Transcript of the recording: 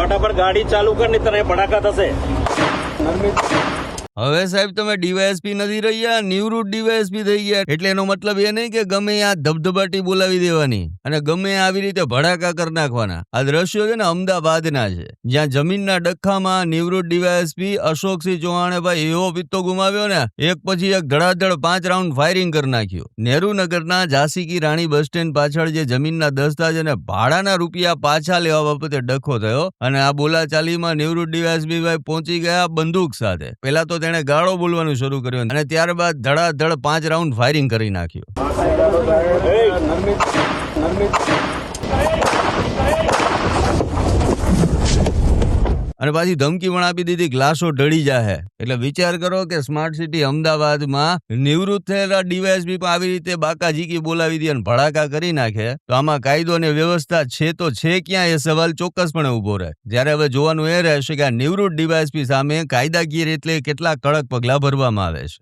ફટાફટ ગાડી ચાલુ કર ને તને ભડાકા થશે. હવે સાહેબ તમે ડીવાયએસપી નથી રહ્યા, નિવૃત્ત ડીવાયએસપી થઈ ગયા, એટલે એનો મતલબ એ નહીં કે ગમે આ ધબધબાટી બોલાવી દેવાની અને ગમે આવી રીતે ભડાકા કરી નાખવાના. આ દ્રશ્યો છે ને અમદાવાદના છે, જ્યાં જમીનના ડખ્ખામાં નિવૃત્ત ડીવાયએસપી અશોકસિંહ ચૌહાણે ભાઈ એવો પિત્તો ગુમાવ્યો ને, એક પછી એક ધડાધડ 5 રાઉન્ડ ફાયરિંગ કરી નાખ્યું. નહેરુનગરના ઝાંસી કી રાણી બસ સ્ટેન્ડ પાછળ જે જમીનના દસ્તાવેજ અને ભાડાના રૂપિયા પાછા લેવા બાબતે ડખો થયો અને આ બોલાચાલીમાં નિવૃત્ત ડીવાયએસપી ભાઈ પહોંચી ગયા બંદૂક સાથે. પહેલા તો તેણે ગાળો બોલવાનું શરૂ કર્યું અને ત્યારબાદ ધડાધડ 5 રાઉન્ડ ફાયરિંગ કરી નાખ્યું. અને પાછી ધમકી પણ આપી દીધી, ગ્લાસો ઢળી જાહે. એટલે વિચાર કરો કે સ્માર્ટ સિટી અમદાવાદમાં નિવૃત્ત થયેલા ડીવાયએસપી પણ આવી રીતે બાકાઝીકી બોલાવી દે અને ભડાકા કરી નાખે, તો આમાં કાયદો અને વ્યવસ્થા છે તો છે ક્યાં, એ સવાલ ચોક્કસપણે ઉભો રહે. જ્યારે હવે જોવાનું એ રહેશે કે આ નિવૃત્ત ડીવાયએસપી સામે કાયદાકીય રીતે કેટલા કડક પગલાં ભરવામાં આવે છે.